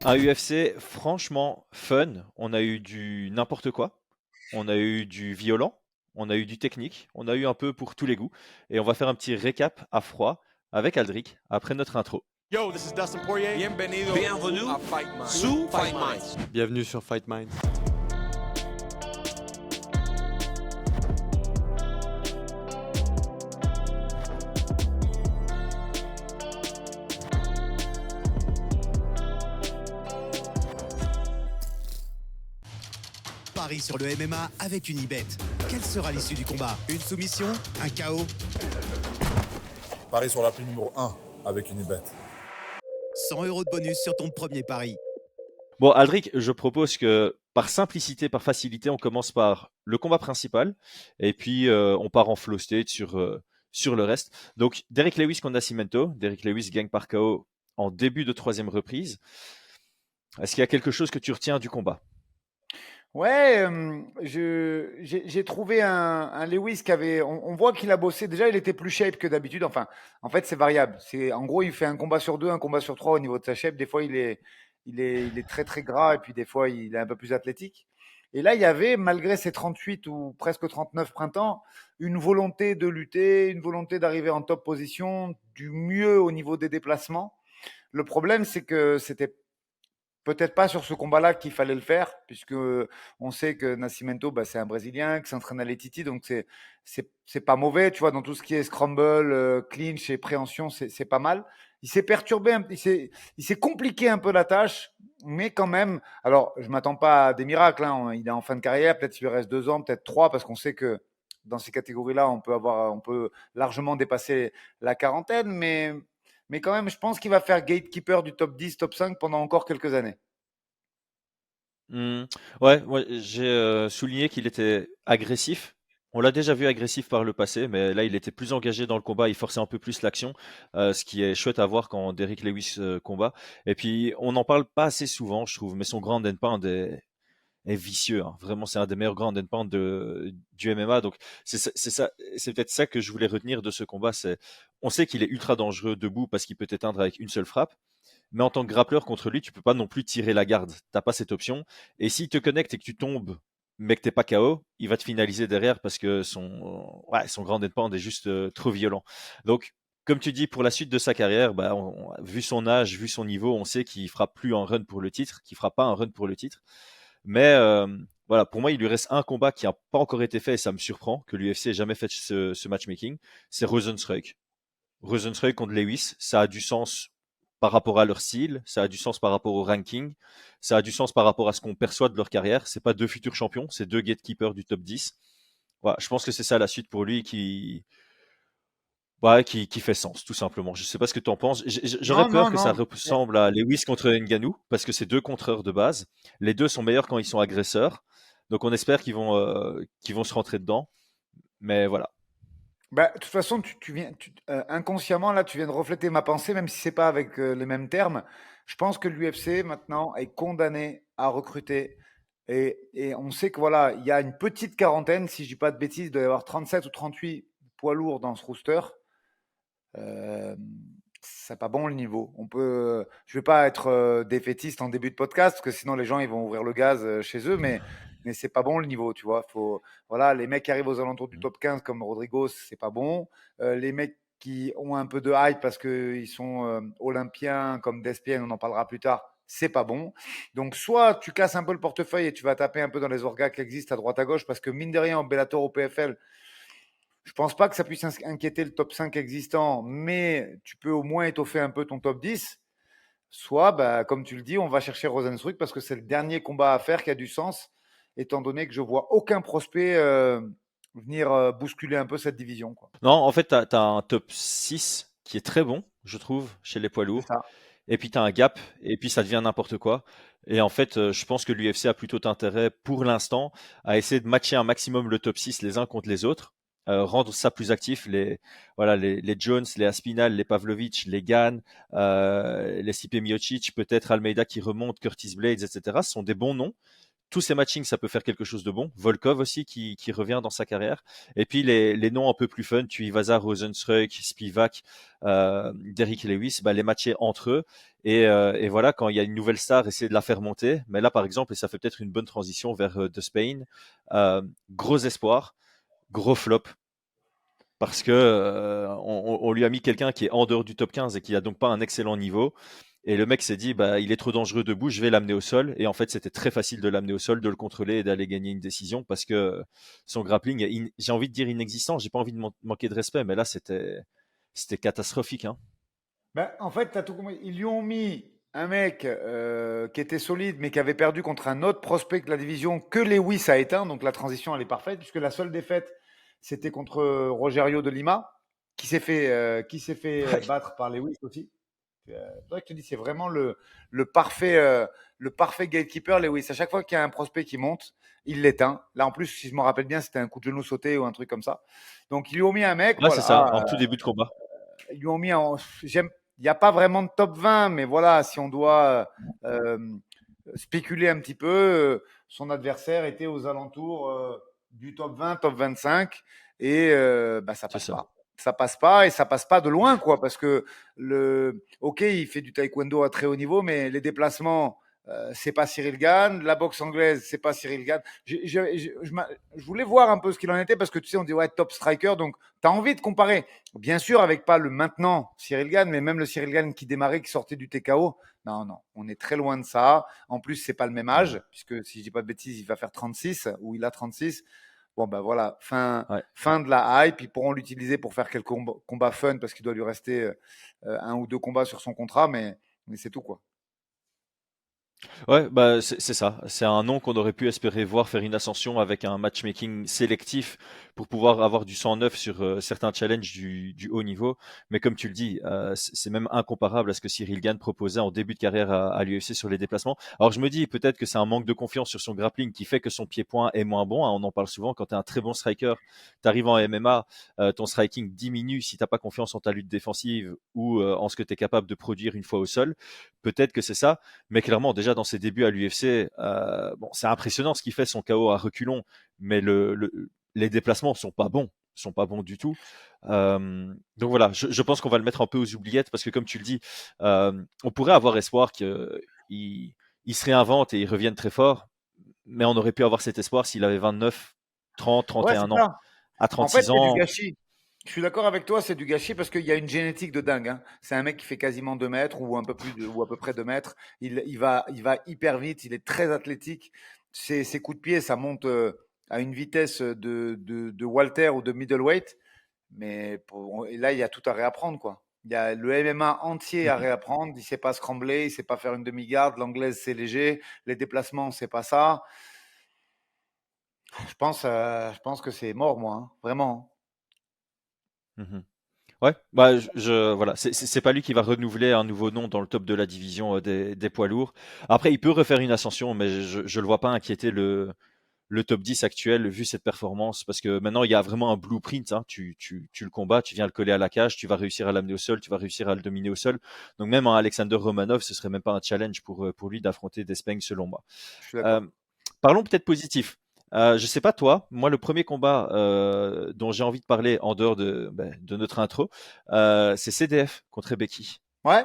Un UFC franchement fun. On a eu du n'importe quoi. On a eu du violent. On a eu du technique. On a eu un peu pour tous les goûts. Et on va faire un petit récap à froid avec Aldric après notre intro. Yo, this is Dustin Poirier. Bienvenue à Fight Minds. sous Fight Minds. Bienvenue sur Fight Minds. Paris sur le MMA avec Unibet. Quelle sera l'issue du combat? Une soumission? Un KO? Paris sur l'appli numéro 1 avec Unibet. 100 € de bonus sur ton premier pari. Bon, Aldric, je propose que par simplicité, par facilité, on commence par le combat principal. Et puis, on part en flow state sur le reste. Donc, Derrick Lewis contre Nascimento. Derrick Lewis gagne par KO en début de troisième reprise. Est-ce qu'il y a quelque chose que tu retiens du combat? Ouais, j'ai trouvé un Lewis qui avait. On voit qu'il a bossé. Déjà, il était plus shape que d'habitude. Enfin, en fait, c'est variable. En gros, il fait un combat sur deux, un combat sur trois au niveau de sa shape. Des fois, il est très très gras et puis des fois, il est un peu plus athlétique. Et là, il y avait, malgré ses 38 ou presque 39 printemps, une volonté de lutter, une volonté d'arriver en top position, du mieux au niveau des déplacements. Le problème, c'est que c'était peut-être pas sur ce combat-là qu'il fallait le faire, puisque on sait que Nascimento, bah, c'est un Brésilien qui s'entraîne à l'ETT, donc c'est pas mauvais, tu vois, dans tout ce qui est scramble, clinch et préhension, c'est pas mal. Il s'est perturbé, il s'est compliqué un peu la tâche, mais quand même, alors je m'attends pas à des miracles, hein, il est en fin de carrière, peut-être qu'il lui reste 2 ans, peut-être 3, parce qu'on sait que dans ces catégories-là, on peut largement dépasser la quarantaine, mais quand même, je pense qu'il va faire gatekeeper du top 10, top 5 pendant encore quelques années. Hmm. Ouais, j'ai souligné qu'il était agressif. On l'a déjà vu agressif par le passé, mais là, il était plus engagé dans le combat, il forçait un peu plus l'action, ce qui est chouette à voir quand Derrick Lewis combat. Et puis, on n'en parle pas assez souvent, je trouve, mais son grand and pound est vicieux, hein. Vraiment, c'est un des meilleurs grand and pound du MMA. Donc, c'est peut-être ça que je voulais retenir de ce combat. On sait qu'il est ultra dangereux debout parce qu'il peut t'éteindre avec une seule frappe. Mais en tant que grappleur contre lui, tu peux pas non plus tirer la garde. T'as pas cette option. Et s'il te connecte et que tu tombes, mais que t'es pas KO, il va te finaliser derrière parce que son grand endpoint est juste trop violent. Donc, comme tu dis, pour la suite de sa carrière, bah, vu son âge, vu son niveau, on sait qu'il fera plus un run pour le titre, qu'il fera pas un run pour le titre. Mais voilà, pour moi, il lui reste un combat qui n'a pas encore été fait et ça me surprend que l'UFC ait jamais fait ce matchmaking. C'est Rozenstruik. Rozenstruik contre Lewis, ça a du sens par rapport à leur style, ça a du sens par rapport au ranking, ça a du sens par rapport à ce qu'on perçoit de leur carrière. C'est pas deux futurs champions, c'est deux gatekeepers du top 10. Voilà, je pense que c'est ça la suite pour lui qui fait sens, tout simplement. Je sais pas ce que tu en penses. J'aurais Non, peur non, que ça non. ressemble à Lewis contre Ngannou, parce que c'est deux contreurs de base. Les deux sont meilleurs quand ils sont agresseurs. Donc on espère qu'ils vont se rentrer dedans. Mais voilà. Bah, de toute façon, inconsciemment, là, tu viens de refléter ma pensée, même si c'est pas avec les mêmes termes. Je pense que l'UFC, maintenant, est condamné à recruter. Et on sait que voilà, il y a une petite quarantaine, si je dis pas de bêtises, il doit y avoir 37 ou 38 poids lourds dans ce rooster. Euh, c'est pas bon le niveau. Je vais pas être défaitiste en début de podcast parce que sinon les gens ils vont ouvrir le gaz chez eux, mais c'est pas bon le niveau, tu vois. Voilà, les mecs qui arrivent aux alentours du top 15 comme Rodrigo, c'est pas bon. Les mecs qui ont un peu de hype parce qu'ils sont olympiens comme Despien, on en parlera plus tard. C'est pas bon. Donc, soit tu casses un peu le portefeuille et tu vas taper un peu dans les orgas qui existent à droite à gauche parce que mine de rien, au Bellator, au PFL, je pense pas que ça puisse inquiéter le top 5 existant, mais tu peux au moins étoffer un peu ton top 10. Soit, bah, comme tu le dis, on va chercher Rosenstruck parce que c'est le dernier combat à faire qui a du sens, étant donné que je vois aucun prospect venir bousculer un peu cette division, quoi. Non, en fait, t'as un top 6 qui est très bon, je trouve, chez les poids C'est lourds. ça. Et puis t'as un gap, et puis ça devient n'importe quoi. Et en fait, je pense que l'UFC a plutôt intérêt, pour l'instant, à essayer de matcher un maximum le top 6 les uns contre les autres, rendre ça plus actif. Les Jones, les Aspinall, les Pavlovich, les Gann, les Stipe Miocic, peut-être Almeida qui remonte, Curtis Blades, etc. Ce sont des bons noms tous ces matchings, ça peut faire quelque chose de bon. Volkov aussi qui revient dans sa carrière. Et puis les noms un peu plus fun, Tuivasa, Rozenstruik, Spivak, Derrick Lewis, bah, les matcher entre eux. Et voilà, quand il y a une nouvelle star, essayer de la faire monter. Mais là, par exemple, et ça fait peut-être une bonne transition vers The Spain, gros espoir, gros flop. Parce que on lui a mis quelqu'un qui est en dehors du top 15 et qui a donc pas un excellent niveau. Et le mec s'est dit, bah, il est trop dangereux debout, je vais l'amener au sol. Et en fait, c'était très facile de l'amener au sol, de le contrôler et d'aller gagner une décision parce que son grappling est, j'ai envie de dire inexistant. J'ai pas envie de manquer de respect, mais là, c'était catastrophique, hein. Ben, en fait, t'as tout compris. Ils lui ont mis un mec qui était solide, mais qui avait perdu contre un autre prospect de la division que Lewis a éteint. Donc la transition, elle est parfaite, puisque la seule défaite, c'était contre Rogerio de Lima, qui s'est fait Ouais, battre par Lewis aussi. C'est vrai que je te dis, c'est vraiment le parfait gatekeeper, Lewis. À chaque fois qu'il y a un prospect qui monte, il l'éteint. Là, en plus, si je me rappelle bien, c'était un coup de genou sauté ou un truc comme ça. Donc, ils lui ont mis un mec, ouais, c'est ça, voilà. en tout début de combat. Ils lui ont mis en. Il n'y a pas vraiment de top 20, mais voilà, si on doit spéculer un petit peu, son adversaire était aux alentours du top 20, top 25, et bah, ça C'est passe ça. pas. Ça passe pas et ça passe pas de loin, quoi, parce que ok, il fait du taekwondo à très haut niveau, mais les déplacements, c'est pas Cyril Gane, la boxe anglaise, c'est pas Cyril Gane. Je voulais voir un peu ce qu'il en était parce que tu sais, on dit ouais, top striker, donc tu as envie de comparer. Bien sûr, avec pas le maintenant Cyril Gane, mais même le Cyril Gane qui démarrait, qui sortait du TKO. Non, non, on est très loin de ça. En plus, c'est pas le même âge, puisque si je dis pas de bêtises, il va faire 36 ou il a 36. Bon, ben voilà, Ouais. fin de la hype. Ils pourront l'utiliser pour faire quelques combats fun parce qu'il doit lui rester un ou deux combats sur son contrat, mais c'est tout, quoi. Ouais, bah c'est ça. C'est un nom qu'on aurait pu espérer voir faire une ascension avec un matchmaking sélectif pour pouvoir avoir du sang neuf sur certains challenges du haut niveau. Mais comme tu le dis, c'est même incomparable à ce que Cyril Gane proposait en début de carrière à l'UFC sur les déplacements. Alors je me dis peut-être que c'est un manque de confiance sur son grappling qui fait que son pied-point est moins bon, hein. On en parle souvent quand tu es un très bon striker, tu arrives en MMA, ton striking diminue si t'as pas confiance en ta lutte défensive ou en ce que tu es capable de produire une fois au sol. Peut-être que c'est ça. Mais clairement, déjà dans ses débuts à l'UFC, bon, c'est impressionnant ce qu'il fait, son KO à reculons, mais les déplacements sont pas bons du tout. Donc voilà, je pense qu'on va le mettre un peu aux oubliettes parce que comme tu le dis, on pourrait avoir espoir qu'il se réinvente et il revienne très fort, mais on aurait pu avoir cet espoir s'il avait 29, 30, Ouais, 31 c'est ans. ça. À En fait, 36 c'est du ans, gâchis. Je suis d'accord avec toi, c'est du gâchis parce qu'il y a une génétique de dingue, hein. C'est un mec qui fait quasiment 2 mètres ou un peu plus ou à peu près 2 mètres. Il va hyper vite, il est très athlétique. Ses coups de pied, ça monte à une vitesse de Walter ou de middleweight. Mais et là, il y a tout à réapprendre, quoi. Il y a le MMA entier à réapprendre. Il sait pas scrambler, il sait pas faire une demi-garde. L'anglaise, c'est léger. Les déplacements, c'est pas ça. Je pense que c'est mort, moi, hein. Vraiment. mhm. Ouais, bah voilà, c'est pas lui qui va renouveler un nouveau nom dans le top de la division des poids lourds. Après, il peut refaire une ascension, mais je le vois pas inquiéter le top 10 actuel vu cette performance, parce que maintenant il y a vraiment un blueprint, hein. Tu le combats, tu viens le coller à la cage, tu vas réussir à l'amener au sol, tu vas réussir à le dominer au sol. Donc même un Alexander Romanov, ce serait même pas un challenge pour lui d'affronter Despaigne selon moi. Je suis Euh, d'accord. Parlons peut-être positif. Je sais pas toi, moi le premier combat dont j'ai envie de parler en dehors de notre intro, c'est CDF contre Becky. Ouais.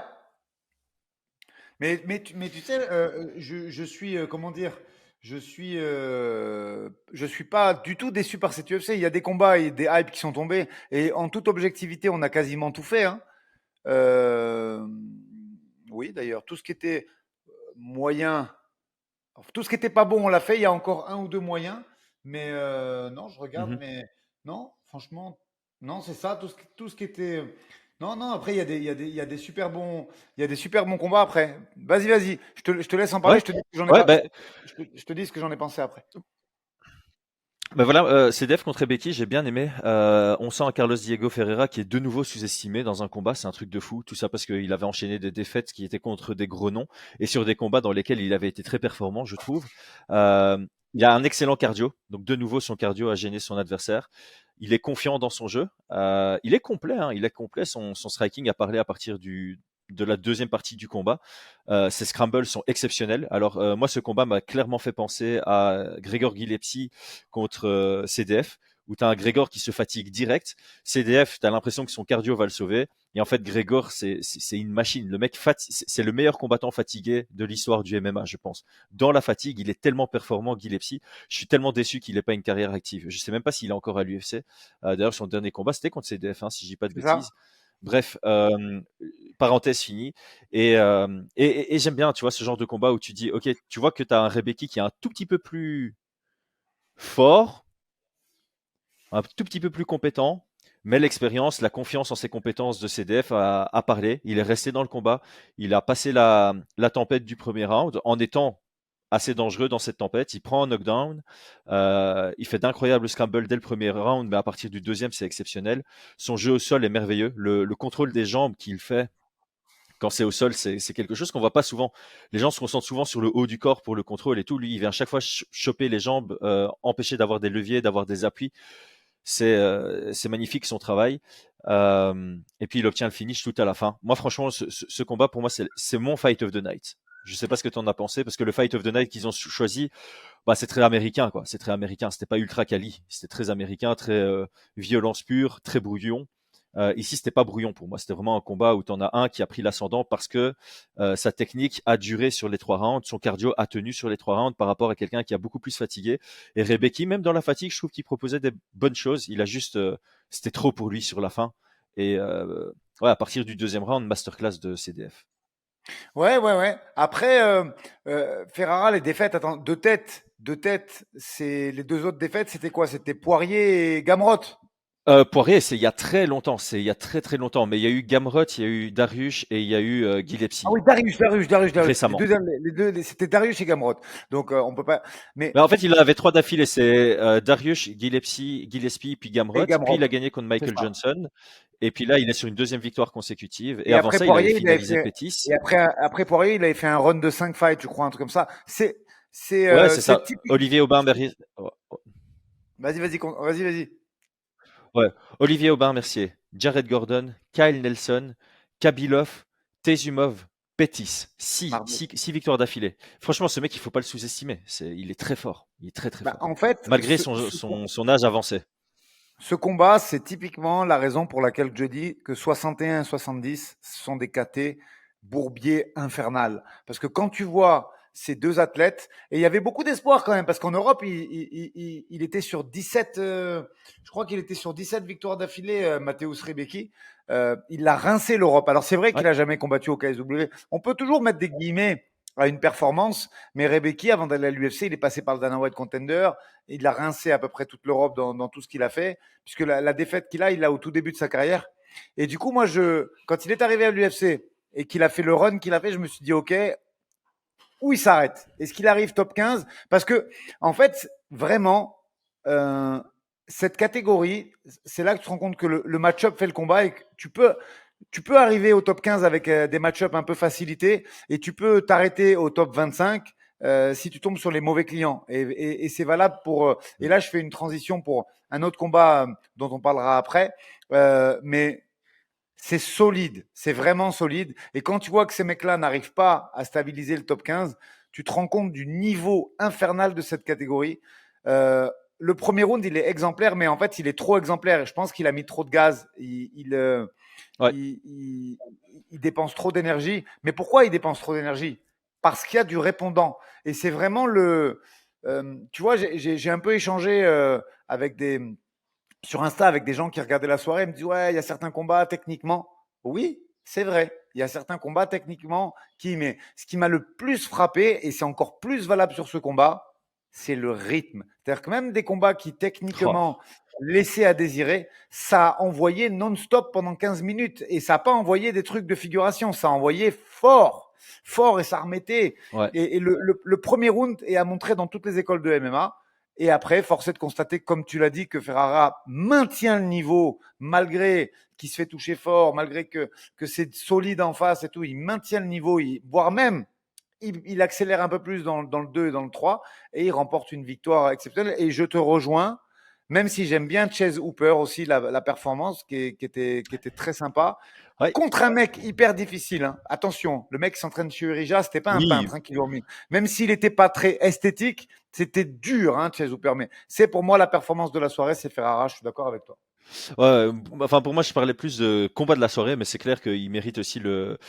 Mais tu sais, je suis, comment dire, je suis pas du tout déçu par cette UFC. Il y a des combats et des hypes qui sont tombés. Et en toute objectivité, on a quasiment tout fait, hein. Euh, oui, d'ailleurs, tout ce qui était moyen, enfin, tout ce qui était pas bon, on l'a fait. Il y a encore un ou deux moyens. Mais non, je regarde, Mhm. mais non, franchement, non, c'est ça, tout ce qui était. Non, non, après, il y a des super bons combats après. Vas-y, vas-y, je te laisse en parler, Ouais, je te dis ce que j'en ai ouais, pas, ben je te dis ce que j'en ai pensé après. ben voilà, CDF contre Becky, j'ai bien aimé. On sent un Carlos Diego Ferreira qui est de nouveau sous-estimé dans un combat, c'est un truc de fou. Tout ça parce qu'il avait enchaîné des défaites qui étaient contre des gros noms et sur des combats dans lesquels il avait été très performant, je trouve. Euh, il a un excellent cardio, donc de nouveau son cardio a gêné son adversaire. Il est confiant dans son jeu. Il est complet, hein, il est complet. Son striking a parlé à partir de la deuxième partie du combat. Ses scrambles sont exceptionnels. Alors moi, ce combat m'a clairement fait penser à Grégor Gillespie contre CDF, où tu as un Grégor qui se fatigue direct. CDF, tu as l'impression que son cardio va le sauver. Et en fait, Grégor, c'est une machine. Le mec, c'est le meilleur combattant fatigué de l'histoire du MMA, je pense. Dans la fatigue, il est tellement performant, Gillespie. Je suis tellement déçu qu'il n'ait pas une carrière active. Je sais même pas s'il est encore à l'UFC. D'ailleurs, son dernier combat, c'était contre CDF, hein, si je dis pas de C'est ça. bêtises. Bref, parenthèse finie. Et j'aime bien, tu vois, ce genre de combat où tu dis, ok, tu vois que tu as un Rebecki qui est un tout petit peu plus fort, un tout petit peu plus compétent, mais l'expérience, la confiance en ses compétences de CDF a parlé. Il est resté dans le combat. Il a passé la tempête du premier round en étant assez dangereux dans cette tempête. Il prend un knockdown. Il fait d'incroyables scrambles dès le premier round, mais à partir du deuxième, c'est exceptionnel. Son jeu au sol est merveilleux. Le contrôle des jambes qu'il fait quand c'est au sol, c'est quelque chose qu'on voit pas souvent. Les gens se concentrent souvent sur le haut du corps pour le contrôle et tout. Lui, il vient à chaque fois choper les jambes, empêcher d'avoir des leviers, d'avoir des appuis. C'est magnifique son travail. Et puis il obtient le finish tout à la fin. Moi, franchement, ce combat, pour moi, c'est mon fight of the night. Je sais pas ce que tu en as pensé, parce que le fight of the night qu'ils ont choisi, bah, c'est très américain, quoi. C'est très américain. C'était pas ultra quali. C'était très américain, très violence pure, très brouillon. Ici, c'était pas brouillon pour moi. C'était vraiment un combat où tu en as un qui a pris l'ascendant parce que sa technique a duré sur les 3 rounds, son cardio a tenu sur les 3 rounds par rapport à quelqu'un qui a beaucoup plus fatigué. Et Rebecki, même dans la fatigue, je trouve qu'il proposait des bonnes choses. Il a juste, c'était trop pour lui sur la fin. Et ouais, à partir du deuxième round, masterclass de CDF. Ouais, ouais, ouais. Après, Ferrara, les défaites, attends, deux têtes, c'est les deux autres défaites, c'était quoi? C'était Poirier et Gamrot. Poirier, c'est il y a très longtemps, c'est il y a très très longtemps. Mais il y a eu Gamrot, il y a eu Dariush et il y a eu Ah Gillespie oui, Darius. récemment. C'était Darius et Gamrot. Donc, on peut pas. Mais Mais en fait, il en avait 3 d'affilée. C'est Dariush, Gillespie, puis et Gamrot. Puis il Gamrot, a gagné contre c'est Michael ça. Johnson. Et puis là, il est sur une deuxième victoire consécutive. Et Et avant après ça, il avait Poirier, il avait finalisé fait. Pettis. Et après Poirier, il avait fait un run de 5 fights, je crois, un truc comme ça. Ouais, c'est C'est ça. typique. Olivier Aubin-Mercier. Vas-y. Ouais. Olivier Aubin-Mercier, Jared Gordon, Kyle Nelson, Kabilov, Tezumov, Pettis. Mardi. Six victoires d'affilée. Franchement, ce mec, il faut pas le sous-estimer. Il est très fort. Il est très très Bah, fort. en fait, Malgré son âge avancé. ce combat, c'est typiquement la raison pour laquelle je dis que 61 et 70 sont des KT bourbier infernal. Parce que quand tu vois ces deux athlètes, et il y avait beaucoup d'espoir quand même, parce qu'en Europe, il était sur 17, je crois qu'il était sur 17 victoires d'affilée, Mateusz Rebecki. Il a rincé l'Europe. Alors c'est vrai Ouais. qu'il a jamais combattu au KSW. On peut toujours mettre des guillemets à une performance, mais Rebecki, avant d'aller à l'UFC, il est passé par le Dana White Contender. Il a rincé à peu près toute l'Europe dans tout ce qu'il a fait, puisque la défaite qu'il a, il l'a au tout début de sa carrière. Et du coup, moi, quand il est arrivé à l'UFC et qu'il a fait le run qu'il a fait, je me suis dit, OK, où il s'arrête? Est-ce qu'il arrive top 15? Parce que, en fait, vraiment, cette catégorie, c'est là que tu te rends compte que le match-up fait le combat et que tu peux arriver au top 15 avec des match-up un peu facilités et tu peux t'arrêter au top 25 si tu tombes sur les mauvais clients. Et c'est valable pour. Et là, je fais une transition pour un autre combat dont on parlera après. Mais c'est solide, c'est vraiment solide. Et quand tu vois que ces mecs-là n'arrivent pas à stabiliser le top 15, tu te rends compte du niveau infernal de cette catégorie. Le premier round, il est exemplaire, mais en fait, il est trop exemplaire. Et je pense qu'il a mis trop de gaz. Ouais. Il dépense trop d'énergie. Mais pourquoi il dépense trop d'énergie? Parce qu'il y a du répondant. Et c'est vraiment tu vois, j'ai un peu échangé sur Insta avec des gens qui regardaient la soirée. Ils me disent, ouais, il y a certains combats techniquement. Oui, c'est vrai. Il y a certains combats techniquement mais ce qui m'a le plus frappé, et c'est encore plus valable sur ce combat, c'est le rythme. C'est-à-dire que même des combats qui Oh. techniquement laissaient à désirer, ça a envoyé non-stop pendant 15 minutes et ça n'a pas envoyé des trucs de figuration, ça a envoyé fort et ça remettait. Ouais. Et le premier round est à montrer dans toutes les écoles de MMA. Et après, force est de constater, comme tu l'as dit, que Ferrara maintient le niveau malgré qu'il se fait toucher fort, malgré que c'est solide en face et tout. Il maintient le niveau, voire même il accélère un peu plus dans le 2 et dans le 3 et il remporte une victoire exceptionnelle. Et je te rejoins, même si j'aime bien Chase Hooper aussi, la performance qui était très sympa. Ouais, contre un mec hyper difficile. Hein. Attention, le mec qui s'entraîne chez Urija, c'était pas un oui, peintre qui lui a mis. Même s'il n'était pas très esthétique, c'était dur, Chase Hooper. Mais c'est pour moi la performance de la soirée, c'est Ferrara. Je suis d'accord avec toi. ouais, enfin pour moi je parlais plus de combat de la soirée, mais c'est clair qu'il mérite aussi le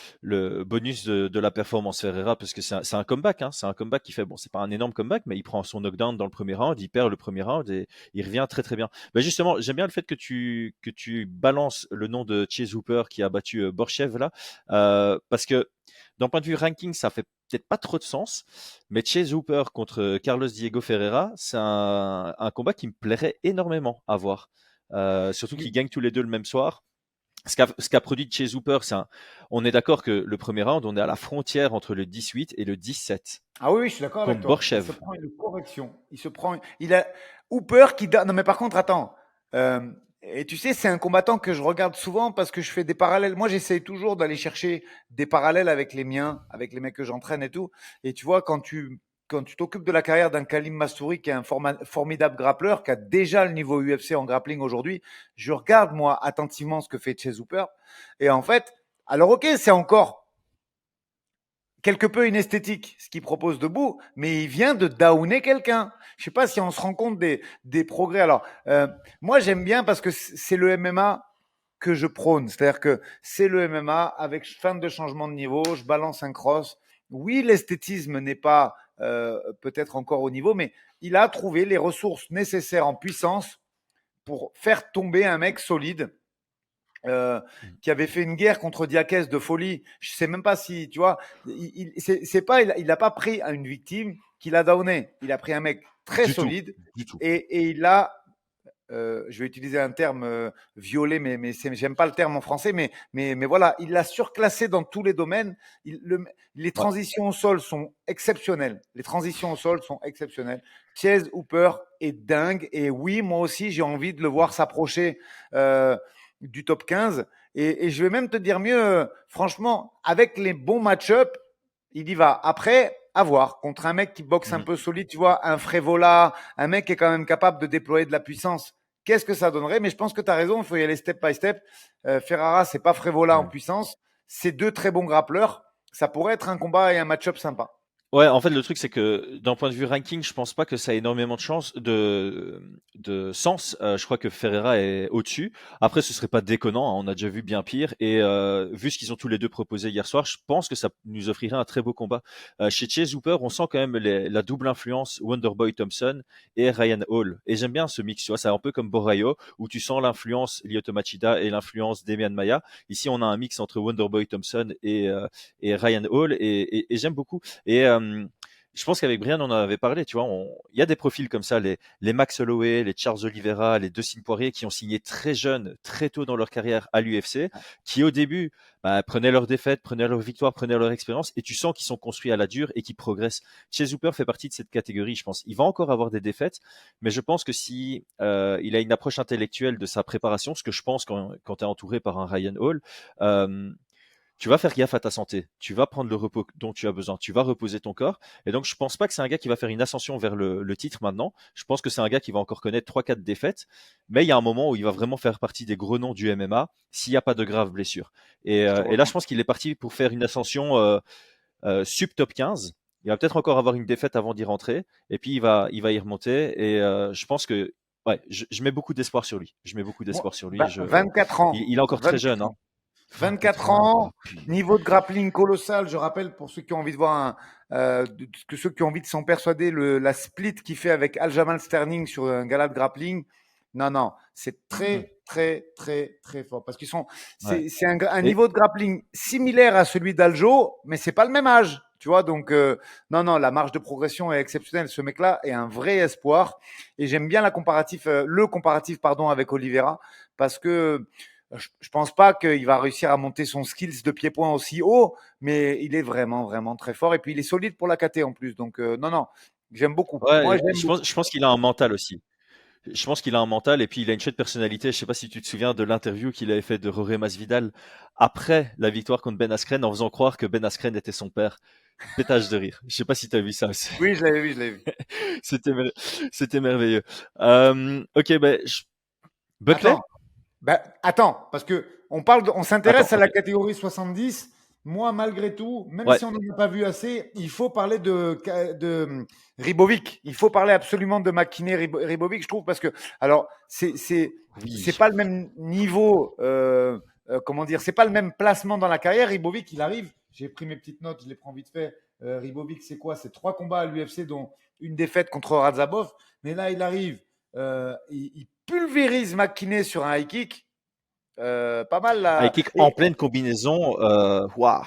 bonus de la performance Ferreira parce que c'est un comeback, hein, c'est un comeback qui fait bon, c'est pas un énorme comeback, mais il prend son knockdown dans le premier round, il perd le premier round et il revient très très bien. Mais justement, j'aime bien le fait que tu balances le nom de Chase Hooper qui a battu Borchev là, parce que d'un point de vue ranking, ça fait peut-être pas trop de sens, mais Chase Hooper contre Carlos Diego Ferreira, c'est un combat qui me plairait énormément à voir. Surtout qu'ils gagnent tous les deux le même soir. Ce qu'a produit Chase Hooper, on est d'accord que le premier round, on est à la frontière entre le 18 et le 17 Ah oui, je suis d'accord avec contre toi. Il se Borchev. prend une correction. Il a Hooper qui donne. Non, mais par contre, attends. Et tu sais, c'est un combattant que je regarde souvent parce que je fais des parallèles. Moi, j'essaye toujours d'aller chercher des parallèles avec les miens, avec les mecs que j'entraîne et tout. Et tu vois, quand tu t'occupes de la carrière d'un Kalim Mastouri qui est un formidable grappleur, qui a déjà le niveau UFC en grappling aujourd'hui, je regarde moi attentivement ce que fait Chase Hooper. Et en fait, alors ok, c'est encore quelque peu inesthétique ce qu'il propose debout, mais il vient de downer quelqu'un. Je sais pas si on se rend compte des progrès. Alors, moi j'aime bien parce que c'est le MMA que je prône. C'est-à-dire que c'est le MMA avec fin de changement de niveau, je balance un cross. Oui, l'esthétisme n'est pas peut-être encore au niveau, mais il a trouvé les ressources nécessaires en puissance pour faire tomber un mec solide qui avait fait une guerre contre Diakès de folie. Je sais même pas si, tu vois, il a pas pris une victime qu'il a downé. Il a pris un mec très Du tout, solide du tout. et il a, je vais utiliser un terme violé, mais j'aime pas le terme en français, mais voilà, il l'a surclassé dans tous les domaines. Les Ouais. transitions au sol sont exceptionnelles. Les transitions au sol sont exceptionnelles. Chase Hooper est dingue et oui, moi aussi, j'ai envie de le voir s'approcher du top 15. Et je vais même te dire mieux, franchement, avec les bons match-up, il y va. Après, à voir. Contre un mec qui boxe un Mhm. peu solide, tu vois, un Frévola, un mec qui est quand même capable de déployer de la puissance, qu'est-ce que ça donnerait? Mais je pense que tu as raison, il faut y aller step by step. Ferrara, c'est pas Frévola en Ouais. puissance. C'est deux très bons grappleurs. Ça pourrait être un combat et un match-up sympa. Ouais, en fait, le truc, c'est que d'un point de vue ranking, je pense pas que ça ait énormément de chance, de sens. Je crois que Ferreira est au-dessus. Après, ce serait pas déconnant, hein, on a déjà vu bien pire. Et vu ce qu'ils ont tous les deux proposé hier soir, je pense que ça nous offrirait un très beau combat. Chez Chase Hooper, on sent quand même la double influence Wonderboy Thompson et Ryan Hall. Et j'aime bien ce mix, tu vois, c'est un peu comme Borayo, où tu sens l'influence Lyoto Machida et l'influence Demian Maia. Ici, on a un mix entre Wonderboy Thompson et Ryan Hall, et j'aime beaucoup. Et je pense qu'avec Brian, on en avait parlé, tu vois, il y a des profils comme ça, les Max Holloway, les Charles Oliveira, les Dustin Poirier, qui ont signé très jeunes, très tôt dans leur carrière à l'UFC, qui au début prenaient leurs défaites, prenaient leurs victoires, prenaient leur expérience, et tu sens qu'ils sont construits à la dure et qu'ils progressent. Chase Hooper fait partie de cette catégorie, je pense. Il va encore avoir des défaites, mais je pense que si il a une approche intellectuelle de sa préparation, ce que je pense quand tu es entouré par un Ryan Hall, euh, tu vas faire gaffe à ta santé, tu vas prendre le repos dont tu as besoin, tu vas reposer ton corps. Et donc, je pense pas que c'est un gars qui va faire une ascension vers le titre maintenant. Je pense que c'est un gars qui va encore connaître 3-4 défaites, mais il y a un moment où il va vraiment faire partie des gros noms du MMA s'il n'y a pas de graves blessures. Et, Je te euh, et là, rejoins. je pense qu'il est parti pour faire une ascension sub top 15. Il va peut-être encore avoir une défaite avant d'y rentrer, et puis il va y remonter. Et je pense que ouais, je mets beaucoup d'espoir sur lui. Je mets beaucoup Moi, d'espoir sur lui. 24 Il, ans. il est encore très 24 jeune, hein. ans. 24 24 ans. ans, Oh, puis... niveau de grappling colossal. Je rappelle pour ceux qui ont envie de voir que ceux qui ont envie de s'en persuader, la split qu'il fait avec Aljamain Sterling sur un gala de grappling. Non, non, c'est Hmm. très, très, très, très fort. Parce qu'ils sont, Ouais. c'est un Et, niveau de grappling similaire à celui d'Aljo, mais c'est pas le même âge. Tu vois, donc non, non, la marge de progression est exceptionnelle. Ce mec-là est un vrai espoir. Et j'aime bien le comparatif, pardon, avec Oliveira, parce que je pense pas qu'il va réussir à monter son skills de pied-point aussi haut, mais il est vraiment, vraiment très fort. Et puis, il est solide pour la KT en plus. Donc, non, non, j'aime beaucoup. Moi, ouais, j'aime je beaucoup. pense, je pense qu'il a un mental aussi. Je pense qu'il a un mental et puis il a une chouette personnalité. Je sais pas si tu te souviens de l'interview qu'il avait fait de Jorge Masvidal après la victoire contre Ben Askren en faisant croire que Ben Askren était son père. Pétage de rire. Je sais pas si tu as vu ça aussi. Oui, je l'avais vu, je l'avais vu. C'était, c'était merveilleux. Ok, ben, Buckley? Attends, attends, parce que on s'intéresse Attends, à la ok. catégorie 70. Moi, malgré tout, même Ouais, si on n'en a pas vu assez, il faut parler de Ribovic. Il faut parler absolument de McKinney Ribovic, je trouve, parce que, alors, c'est oui. pas le même niveau, comment dire, c'est pas le même placement dans la carrière. Ribovic, il arrive, j'ai pris mes petites notes, je les prends vite fait. Ribovic, c'est quoi? C'est 3 combats à l'UFC, dont une défaite contre Radzhabov. Mais là, il arrive, il pulvérise McKinney sur un high kick. Pas mal High là. kick en pleine combinaison, waouh,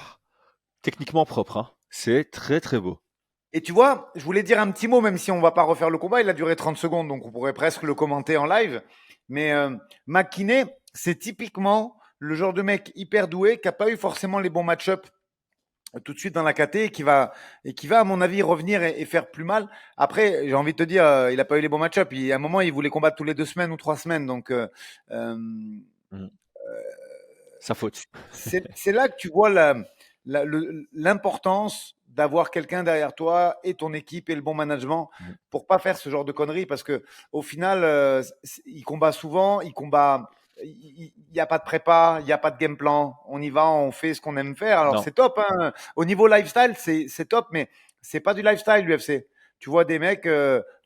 techniquement propre, hein. C'est très très beau. Et tu vois, je voulais dire un petit mot, même si on va pas refaire le combat, il a duré 30 secondes, donc on pourrait presque le commenter en live. Mais McKinney, c'est typiquement le genre de mec hyper doué qui n'a pas eu forcément les bons match-up tout de suite dans la KT et qui va, à mon avis, revenir et faire plus mal. Après, j'ai envie de te dire, il n'a pas eu les bons match-up. À un moment, il voulait combattre tous les 2 semaines ou 3 semaines. Donc, euh, Mmh. Sa faute. c'est là que tu vois l'importance d'avoir quelqu'un derrière toi et ton équipe et le bon management Mmh. pour pas faire ce genre de conneries parce que au final, il combat souvent, il n'y a pas de prépa, il n'y a pas de game plan. On y va, on fait ce qu'on aime faire. Alors Non. c'est top, hein. Au niveau lifestyle, c'est top, mais c'est pas du lifestyle l'UFC. Tu vois des mecs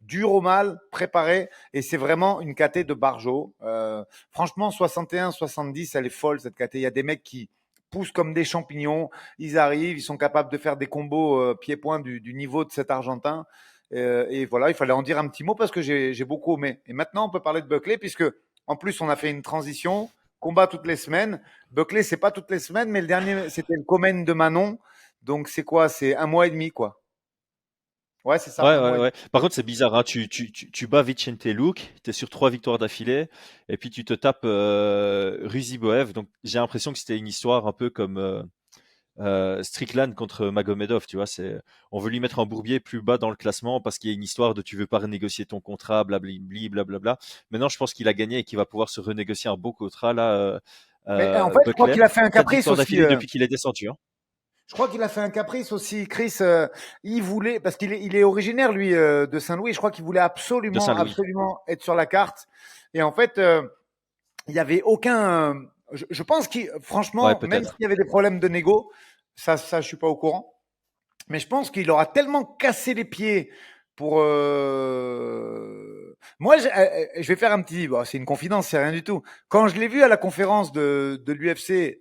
durs au mal, préparés, et c'est vraiment une caté de barjo. Franchement, 61-70, elle est folle cette caté. Il y a des mecs qui poussent comme des champignons. Ils arrivent, ils sont capables de faire des combos pied-point du niveau de cet Argentin. Et voilà, il fallait en dire un petit mot parce que j'ai beaucoup aimé. Et maintenant, on peut parler de Buckley puisque en plus, on a fait une transition. Combat toutes les semaines. Buckley, c'est pas toutes les semaines, mais le dernier, c'était le Comen de Manon. Donc, c'est quoi? C'est 1 mois et demi, quoi. Ouais, c'est ça, Ouais, un ouais, mois et ouais. demi. Par contre, c'est bizarre, hein. Tu bats Vicente Luque, tu es sur 3 victoires d'affilée, et puis tu te tapes Ruzi Boev. Donc, j'ai l'impression que c'était une histoire un peu comme Strickland contre Magomedov. Tu vois, on veut lui mettre un bourbier plus bas dans le classement parce qu'il y a une histoire de tu veux pas renégocier ton contrat, blablabli, blablabla. Maintenant, je pense qu'il a gagné et qu'il va pouvoir se renégocier un beau contrat, là, Mais en fait, je crois Buckley. qu'il a fait un 4 caprice victoires aussi. d'affilée depuis qu'il est descendu, hein. Je crois qu'il a fait un caprice aussi, Chris. Il voulait, parce qu'il est originaire, lui, de Saint-Louis. Je crois qu'il voulait De absolument, Saint-Louis. absolument être sur la carte. Et en fait, il n'y avait aucun. Je pense qu'il, Ouais, franchement, même s'il peut-être. y avait des problèmes de négo, ça, je suis pas au courant. Mais je pense qu'il aura tellement cassé les pieds pour. Moi, je vais faire un petit. Bon, c'est une confidence, c'est rien du tout. Quand je l'ai vu à la conférence de l'UFC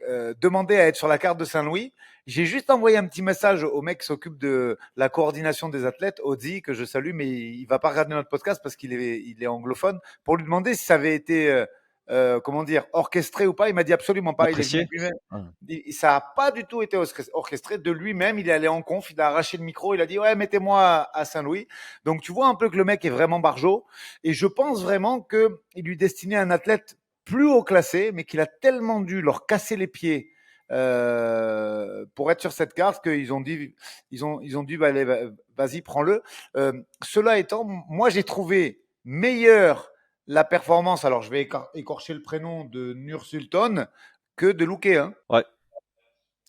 euh, demander à être sur la carte de Saint-Louis, j'ai juste envoyé un petit message au mec qui s'occupe de la coordination des athlètes, Audi, que je salue, mais il va pas regarder notre podcast parce il est anglophone, pour lui demander si ça avait été comment dire, orchestré ou pas. Il m'a dit absolument pas. Il est venu Apprécié? lui-même. Hein. Ça n'a pas du tout été orchestré de lui-même. Il est allé en conf, il a arraché le micro, il a dit ouais, mettez-moi à Saint-Louis. Donc tu vois un peu que le mec est vraiment barjot. Et je pense vraiment qu'il lui destinait un athlète plus haut classé, mais qu'il a tellement dû leur casser les pieds pour être sur cette carte qu'ils ont dit, ils ont dit bah, allez, vas-y, prends-le. Cela étant, moi j'ai trouvé meilleur la performance, alors je vais écorcher le prénom de Nursultan, que de Luque. Hein. Ouais.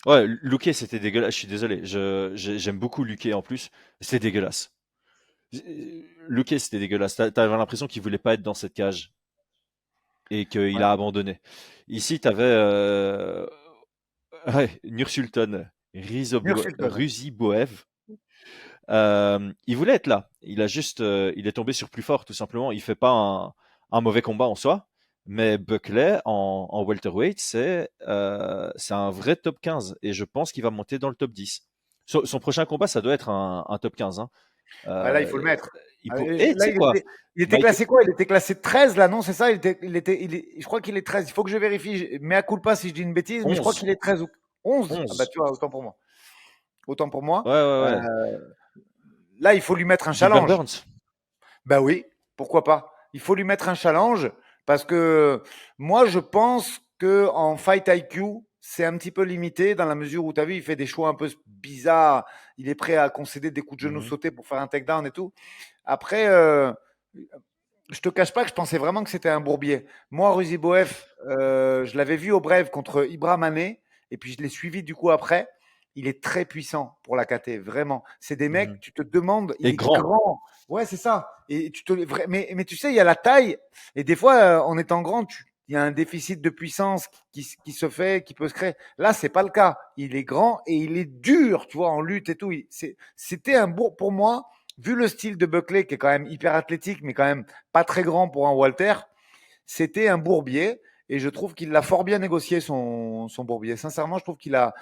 Ouais, Luque, c'était dégueulasse. Je suis désolé. J'aime beaucoup Luque en plus. C'était dégueulasse. Luque, c'était dégueulasse. T'avais l'impression qu'il voulait pas être dans cette cage et qu'il Ouais. a abandonné. Ici, t'avais ouais, Nursultan, Nursultan. Ruziboev. Il voulait être là. Il est tombé sur plus fort, tout simplement. Il fait pas un mauvais combat en soi. Mais Buckley en welterweight, c'est un vrai top 15 et je pense qu'il va monter dans le top 10. Son prochain combat, ça doit être un top 15, hein. Ouais, là, il faut le Euh, mettre. Et tu Là, sais quoi? il était Mike, classé quoi? Il était classé 13 là, non? C'est ça? Je crois qu'il est 13. Il faut que je vérifie. Mea culpa si je dis une bêtise, mais je crois 11, qu'il est 13 ou 11. Ah bah 11. tu vois, autant pour moi. Autant pour moi. Ouais, ouais, Euh, ouais. Là, il faut lui mettre un Gilbert challenge. Burns. Ben oui, pourquoi pas. Il faut lui mettre un challenge parce que moi, je pense que en fight IQ, c'est un petit peu limité dans la mesure où tu as vu, il fait des choix un peu bizarres. Il est prêt à concéder des coups de genoux Mhm. sautés pour faire un takedown et tout. Après, je te cache pas que je pensais vraiment que c'était un bourbier. Moi, Ruzi Boef, je l'avais vu au Brave contre Ibra Mané et puis je l'ai suivi du coup après. il est très puissant pour la KT, vraiment. C'est des mecs, Mhm. tu te demandes, il Et est grand. grand. Ouais, c'est ça. Et mais tu sais, il y a la taille. Et des fois, en étant grand, il y a un déficit de puissance qui se fait, qui peut se créer. Là, c'est pas le cas. Il est grand et il est dur, tu vois, en lutte et tout. C'était un bourg pour moi, vu le style de Buckley, qui est quand même hyper athlétique, mais quand même pas très grand pour un Walter. C'était un bourbier. Et je trouve qu'il l'a fort bien négocié, son bourbier. Sincèrement, je trouve il a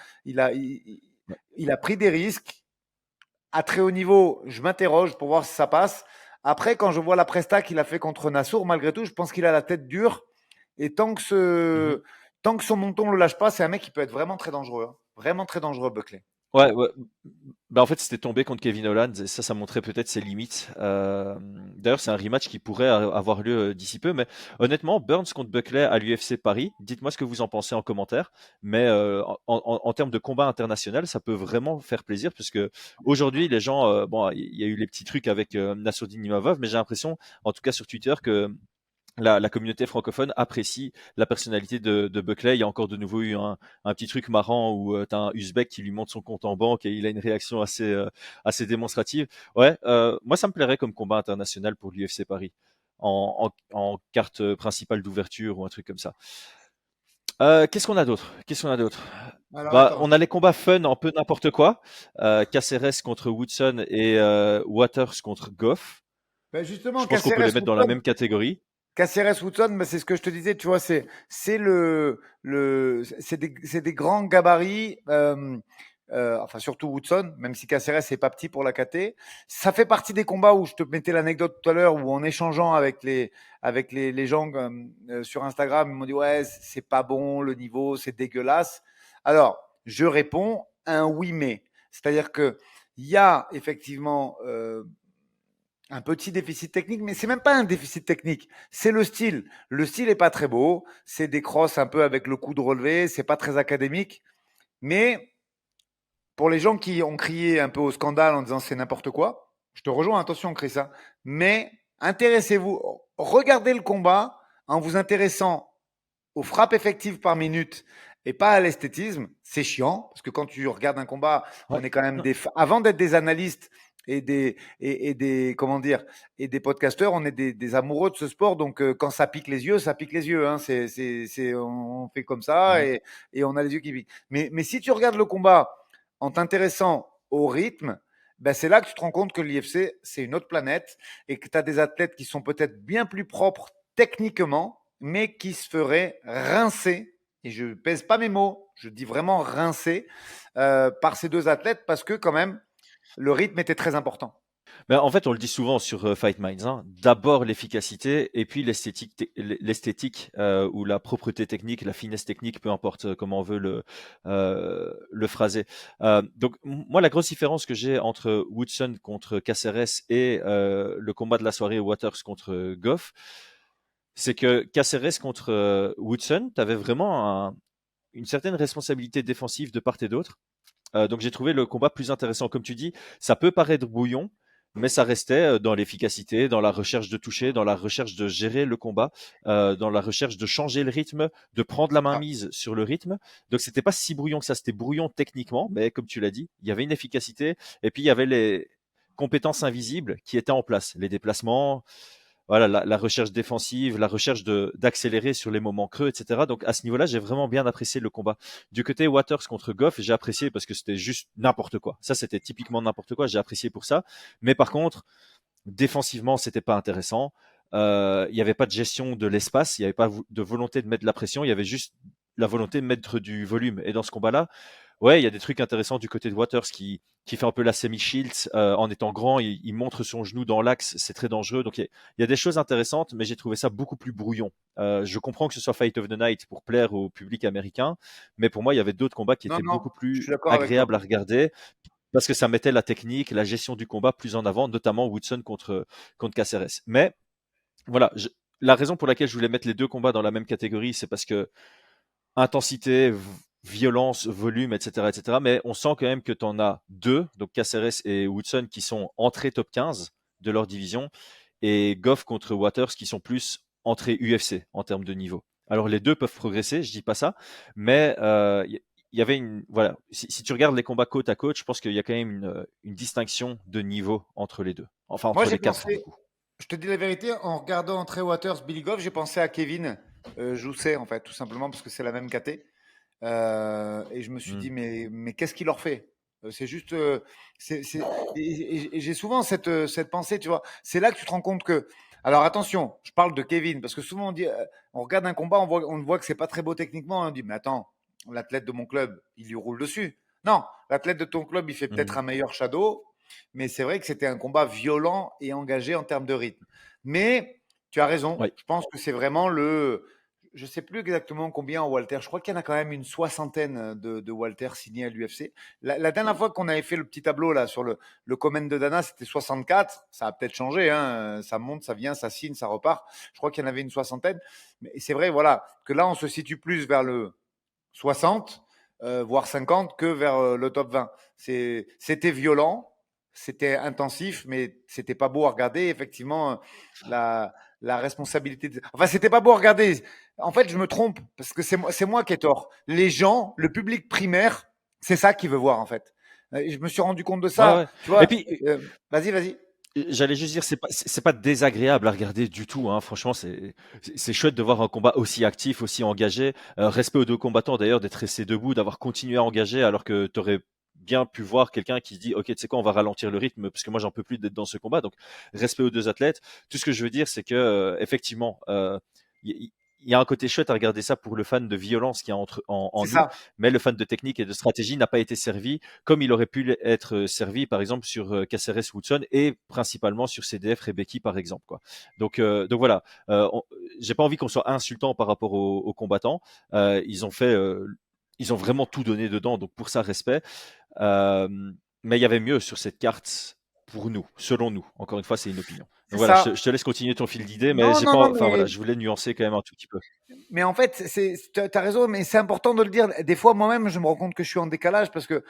pris des risques. À très haut niveau, je m'interroge pour voir si ça passe. Après, quand je vois la presta qu'il a fait contre Nassour, malgré tout, je pense qu'il a la tête dure. Et Mhm. tant que son menton ne le lâche pas, c'est un mec qui peut être vraiment très dangereux, hein. Vraiment très dangereux, Buckley. Ouais, ouais. Bah, en fait, c'était tombé contre Kevin Holland et ça montrait peut-être ses limites. D'ailleurs, c'est un rematch qui pourrait avoir lieu d'ici peu. Mais honnêtement, Burns contre Buckley à l'UFC Paris, dites-moi ce que vous en pensez en commentaire. Mais en termes de combat international, ça peut vraiment faire plaisir parce que aujourd'hui, les gens, bon, il y a eu les petits trucs avec Nassourdine Imavov, mais j'ai l'impression, en tout cas sur Twitter, que la communauté francophone apprécie la personnalité de Buckley. Il y a encore de nouveau eu un petit truc marrant où tu as un Uzbek qui lui montre son compte en banque et il a une réaction assez démonstrative. Ouais, moi ça me plairait comme combat international pour l'UFC Paris en carte principale d'ouverture ou un truc comme ça. Qu'est-ce qu'on a d'autre? Qu'est-ce qu'on a d'autre? Alors Bah, attends. on a les combats fun un peu n'importe quoi. Caceres contre Woodson et Waters contre Goff. Ben justement, Je pense qu'on peut les mettre dans la même catégorie. Caceres Woodson, ben c'est ce que je te disais, tu vois, c'est des grands gabarits. Enfin surtout Woodson, même si Caceres c'est pas petit pour la KT, ça fait partie des combats où je te mettais l'anecdote tout à l'heure où en échangeant avec les gens sur Instagram, ils m'ont dit ouais c'est pas bon le niveau, c'est dégueulasse. Alors je réponds un oui mais, c'est-à-dire que il y a effectivement un petit déficit technique, mais c'est même pas un déficit technique, c'est le style. Le style est pas très beau, c'est des crosses un peu avec le coude relevé, c'est pas très académique, mais pour les gens qui ont crié un peu au scandale en disant c'est n'importe quoi, je te rejoins, attention, Chris, hein, mais intéressez-vous, regardez le combat en vous intéressant aux frappes effectives par minute et pas à l'esthétisme. C'est chiant parce que quand tu regardes un combat, Ouais. on est quand même avant d'être des analystes et des comment dire et des podcasteurs, on est des amoureux de ce sport. Donc quand ça pique les yeux, ça pique les yeux, hein. On fait comme ça Mhm. et on a les yeux qui piquent. Mais si tu regardes le combat en t'intéressant au rythme, ben c'est là que tu te rends compte que l'IFC, c'est une autre planète et que tu as des athlètes qui sont peut-être bien plus propres techniquement, mais qui se feraient rincer, et je pèse pas mes mots, je dis vraiment rincer, par ces deux athlètes parce que quand même, le rythme était très important. Ben, en fait, on le dit souvent sur Fight Minds, hein. D'abord l'efficacité et puis l'esthétique ou la propreté technique, la finesse technique, peu importe comment on veut le phraser. Donc moi, la grosse différence que j'ai entre Woodson contre Caceres et le combat de la soirée Waters contre Goff, c'est que Caceres contre Woodson, tu avais vraiment une certaine responsabilité défensive de part et d'autre. Donc j'ai trouvé le combat plus intéressant. Comme tu dis, ça peut paraître brouillon, mais ça restait dans l'efficacité, dans la recherche de toucher, dans la recherche de gérer le combat, dans la recherche de changer le rythme, de prendre la main Ah, mise sur le rythme. Donc c'était pas si brouillon que ça, c'était brouillon techniquement, mais comme tu l'as dit, il y avait une efficacité et puis il y avait les compétences invisibles qui étaient en place, les déplacements, voilà, la recherche défensive, la recherche d'accélérer sur les moments creux, etc. Donc à ce niveau-là, j'ai vraiment bien apprécié le combat. Du côté Waters contre Goff, j'ai apprécié parce que c'était juste n'importe quoi. Ça, c'était typiquement n'importe quoi. J'ai apprécié pour ça. Mais par contre, défensivement, c'était pas intéressant. Il n'y avait pas de gestion de l'espace, il n'y avait pas de volonté de mettre de la pression, il y avait juste la volonté de mettre du volume. Et dans ce combat-là, ouais, il y a des trucs intéressants du côté de Waters qui fait un peu la semi-shield en étant grand, il montre son genou dans l'axe, c'est très dangereux. Donc il y a des choses intéressantes, mais j'ai trouvé ça beaucoup plus brouillon. Je comprends que ce soit Fight of the Night pour plaire au public américain, mais pour moi, il y avait d'autres combats qui non, étaient non, beaucoup je plus suis d'accord avec toi. agréables à regarder parce que ça mettait la technique, la gestion du combat plus en avant, notamment Woodson contre Caceres. Mais voilà, la raison pour laquelle je voulais mettre les deux combats dans la même catégorie, c'est parce que intensité, violence, volume, etc., etc. Mais on sent quand même que tu en as deux, donc Caceres et Woodson, qui sont entrés top 15 de leur division, et Goff contre Waters, qui sont plus entrés UFC en termes de niveau. Alors les deux peuvent progresser, je dis pas ça, mais il y avait voilà, si tu regardes les combats côte à côte, je pense qu'il y a quand même une distinction de niveau entre les deux. Enfin, Moi, entre j'ai les quatre, du pensé, coup. je te dis la vérité, en regardant Trey Waters, Billy Goff, j'ai pensé à Kevin Jousset, en fait, tout simplement parce que c'est la même KT. Et je me suis Hmm. dit, mais qu'est-ce qu'il leur fait? C'est juste. Et j'ai souvent cette pensée, tu vois. C'est là que tu te rends compte que. Alors attention, je parle de Kevin, parce que souvent on dit, on regarde un combat, on voit que c'est pas très beau techniquement, et on dit, mais attends, l'athlète de mon club, il lui roule dessus. Non, l'athlète de ton club, il fait peut-être Mhm. un meilleur shadow, mais c'est vrai que c'était un combat violent et engagé en termes de rythme. Mais tu as raison, Ouais. je pense que c'est vraiment le. Je sais plus exactement combien en Walter. Je crois qu'il y en a quand même une soixantaine de Walter signés à l'UFC. La dernière fois qu'on avait fait le petit tableau là sur le Komen de Dana, c'était 64. Ça a peut-être changé. Hein. Ça monte, ça vient, ça signe, ça repart. Je crois qu'il y en avait une soixantaine. Mais c'est vrai, voilà, que là, on se situe plus vers le 60, voire 50, que vers le top 20. C'était violent, c'était intensif, mais c'était pas beau à regarder. Effectivement, la responsabilité. Enfin, c'était pas beau à regarder. En fait, je me trompe parce que c'est moi qui ai tort. Les gens, le public primaire, c'est ça qu'il veut voir en fait. Je me suis rendu compte de Ouais, ça. ouais. Tu vois. Et puis, Vas-y, vas-y. j'allais juste dire, c'est pas désagréable à regarder du tout, hein. Franchement, c'est chouette de voir un combat aussi actif, aussi engagé. Respect aux deux combattants d'ailleurs d'être restés debout, d'avoir continué à engager alors que tu aurais bien pu voir quelqu'un qui se dit, ok, tu sais quoi, on va ralentir le rythme parce que moi j'en peux plus d'être dans ce combat. Donc respect aux deux athlètes. Tout ce que je veux dire, c'est que effectivement, il y a un côté chouette à regarder ça pour le fan de violence qu'il y a en C'est nous, ça. mais le fan de technique et de stratégie n'a pas été servi comme il aurait pu être servi, par exemple, sur Caceres Woodson et principalement sur CDF Rebecki, par exemple, quoi. Donc voilà, j'ai pas envie qu'on soit insultant par rapport aux combattants. Ils ont fait, ils ont vraiment tout donné dedans, donc pour ça, respect. Euh, mais il y avait mieux sur cette carte pour nous, selon nous. Encore une fois, c'est une opinion. C'est Donc voilà, ça. je te laisse continuer ton fil d'idée, mais Non, j'ai non, pas, non, enfin mais voilà, je voulais nuancer quand même un tout petit peu. Mais en fait, tu as raison, mais c'est important de le dire. Des fois, moi-même, je me rends compte que je suis en décalage parce que,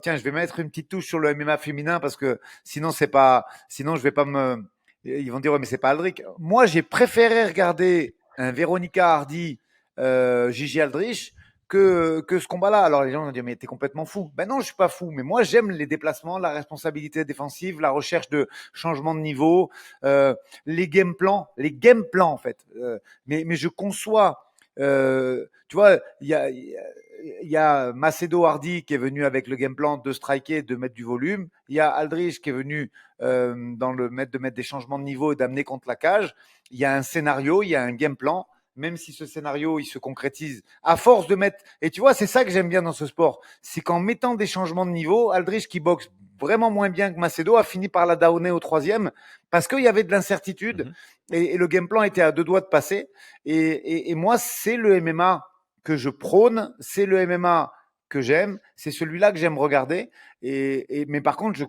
tiens, je vais mettre une petite touche sur le MMA féminin parce que sinon, c'est pas, sinon, je vais pas me, ils vont dire, ouais, mais c'est pas Aldrich. Moi, j'ai préféré regarder un Véronica Hardy, Gigi Aldrich que ce combat-là. Alors, les gens vont dire, mais t'es complètement fou. Ben non, je suis pas fou, mais moi, j'aime les déplacements, la responsabilité défensive, la recherche de changement de niveau, les game plans, en fait. Mais je conçois, tu vois, il y a Macedo Hardy qui est venu avec le game plan de striker, de mettre du volume. Il y a Aldrich qui est venu dans le mettre, de mettre des changements de niveau et d'amener contre la cage. Il y a un scénario, il y a un game plan. Même si ce scénario, il se concrétise à force de mettre. Et tu vois, c'est ça que j'aime bien dans ce sport. C'est qu'en mettant des changements de niveau, Aldrich qui boxe vraiment moins bien que Macedo a fini par la downer au troisième parce qu'il y avait de l'incertitude Mhm. et le game plan était à deux doigts de passer. Et moi, c'est le MMA que je prône, c'est le MMA que j'aime, c'est celui-là que j'aime regarder. Mais par contre,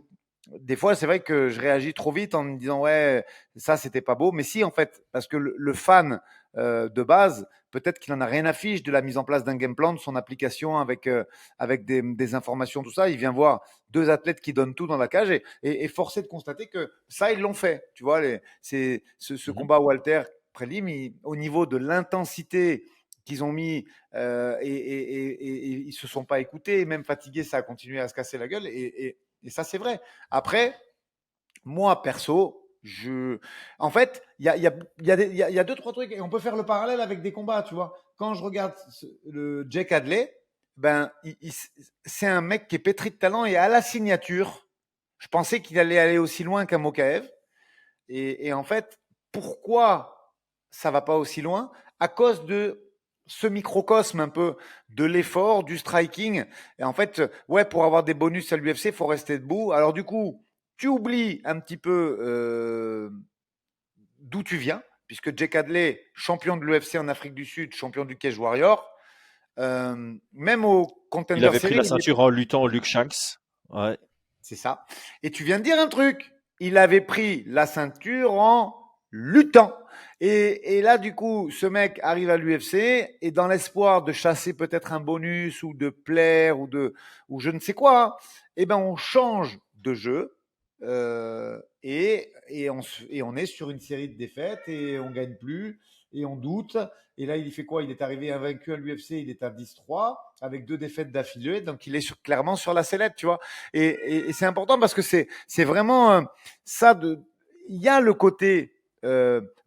des fois, c'est vrai que je réagis trop vite en me disant ouais, ça c'était pas beau. Mais si en fait, parce que le fan de base, peut-être qu'il en a rien à fiche de la mise en place d'un game plan, de son application avec des informations, tout ça. Il vient voir deux athlètes qui donnent tout dans la cage et forcé de constater que ça, ils l'ont fait. Tu vois, ce Mhm. combat Walter Prélim, au niveau de l'intensité qu'ils ont mis et ils se sont pas écoutés, même fatigués, ça a continué à se casser la gueule et ça c'est vrai. Après, moi perso, en fait, il y a deux trois trucs et on peut faire le parallèle avec des combats, tu vois. Quand je regarde le Jake Hadley, ben c'est un mec qui est pétri de talent et à la signature, je pensais qu'il allait aller aussi loin qu'un Mokaev. Et en fait, pourquoi ça va pas aussi loin? À cause de ce microcosme un peu de l'effort, du striking. Et en fait, ouais, pour avoir des bonus à l'UFC, il faut rester debout. Alors du coup, tu oublies un petit peu d'où tu viens, puisque Jake Hadley, champion de l'UFC en Afrique du Sud, champion du Cage Warrior, même au Il Contender avait pris Series, la ceinture en luttant Luke Shanks. Ouais. c'est ça. Et tu viens de dire un truc. Il avait pris la ceinture en luttant. Et là, du coup, ce mec arrive à l'UFC et dans l'espoir de chasser peut-être un bonus ou de plaire ou je ne sais quoi, hein, eh ben on change de jeu et on est sur une série de défaites et on gagne plus. et on doute. Et là, il fait quoi? Il est arrivé invaincu à l'UFC, il est à 10-3 avec 2 défaites d'affilée, donc il est clairement sur la sellette, tu vois. Et c'est important parce que c'est vraiment ça de. Il y a le côté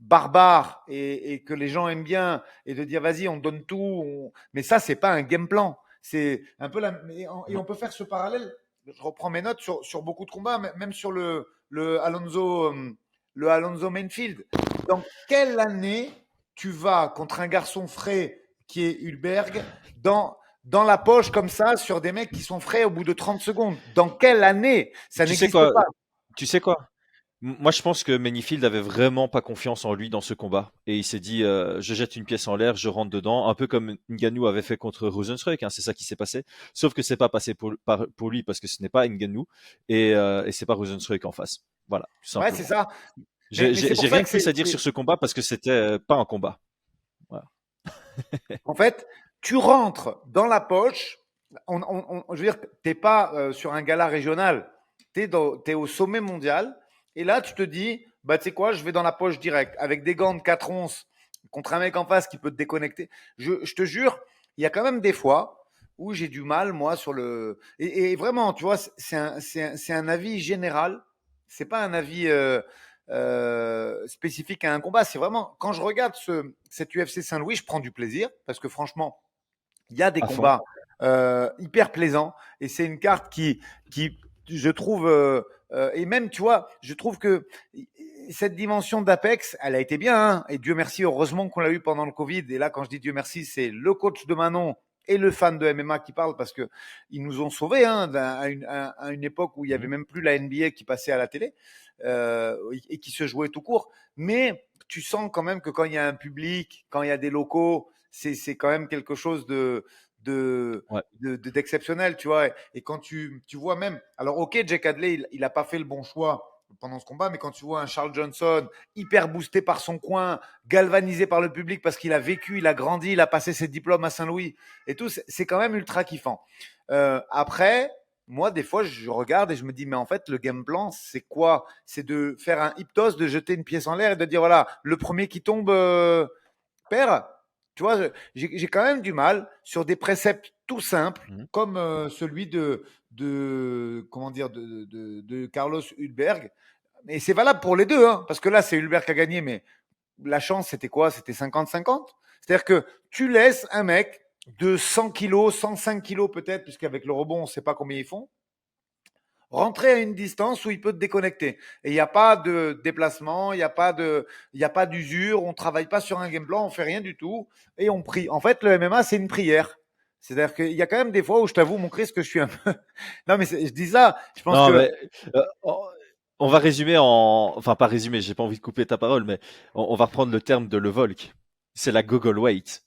barbare et que les gens aiment bien et de dire vas-y, on donne tout. Mais ça, c'est pas un game plan. C'est un peu la. Et on peut faire ce parallèle. Je reprends mes notes sur beaucoup de combats, même sur le Alonso Mainfield. Dans quelle année tu vas contre un garçon frais qui est Hulberg dans la poche comme ça sur des mecs qui sont frais au bout de 30 secondes? Dans quelle année? Ça Tu sais n'existe quoi? pas. Tu sais quoi? Moi, je pense que Manifield avait vraiment pas confiance en lui dans ce combat. Et il s'est dit, je jette une pièce en l'air, je rentre dedans. Un peu comme Ngannou avait fait contre Rozenstruik, hein, c'est ça qui s'est passé. Sauf que c'est pas passé pour lui parce que ce n'est pas Ngannou et c'est pas Rozenstruik en face. Voilà, tout Ouais, c'est simplement. ça. J'ai C'est j'ai- pour j'ai ça rien que de plus à dire sur ce combat parce que c'était pas un combat. Voilà. en fait, tu rentres dans la poche. Je veux dire, t'es pas sur un gala régional. T'es au sommet mondial. Et là, tu te dis, bah, tu sais quoi, je vais dans la poche direct avec des gants de 4 onces contre un mec en face qui peut te déconnecter. Je te jure, il y a quand même des fois où j'ai du mal, moi, sur le. Et vraiment, tu vois, c'est un avis général. C'est pas un avis spécifique à un combat. C'est vraiment, quand je regarde cet UFC Saint-Louis, je prends du plaisir parce que franchement, il y a des À fond. combats hyper plaisants et c'est une carte qui je trouve, et même, tu vois, je trouve que cette dimension d'Apex, elle a été bien, hein, et Dieu merci, heureusement qu'on l'a eu pendant le Covid. Et là, quand je dis Dieu merci, c'est le coach de Manon et le fan de MMA qui parle parce que ils nous ont sauvés hein, à une époque où il y avait Mhm. même plus la NBA qui passait à la télé et qui se jouait tout court. Mais tu sens quand même que quand il y a un public, quand il y a des locaux, c'est quand même quelque chose de, Ouais. d'exceptionnel, tu vois. Et quand tu vois même, alors ok, Jack Hadley, il a pas fait le bon choix pendant ce combat, mais quand tu vois un Charles Johnson hyper boosté par son coin, galvanisé par le public parce qu'il a vécu, il a grandi, il a passé ses diplômes à Saint-Louis et tout, c'est quand même ultra kiffant. Après, moi, des fois, je regarde et je me dis, mais en fait, le game plan, c'est quoi? C'est de faire un hyptos, de jeter une pièce en l'air et de dire, voilà, le premier qui tombe perd. Tu vois, j'ai quand même du mal sur des préceptes tout simples, Mhm. comme celui comment dire, de Carlos Hulberg. Et c'est valable pour les deux, hein, parce que là, c'est Hulberg qui a gagné, mais la chance, c'était quoi? C'était 50-50. C'est-à-dire que tu laisses un mec de 100 kilos, 105 kilos peut-être, puisqu'avec le rebond, on ne sait pas combien ils font, rentrer à une distance où il peut te déconnecter. Et il n'y a pas de déplacement, il y a pas d'usure, on travaille pas sur un game plan, on fait rien du tout et on prie. En fait, le MMA, c'est une prière. C'est-à-dire qu'il y a quand même des fois où je t'avoue, mon Christ, que je suis un peu. Non, mais je dis ça. Je pense Non, que. mais on va résumer enfin pas résumer, j'ai pas envie de couper ta parole, mais on va reprendre le terme de Le Volk. C'est la gogol weight.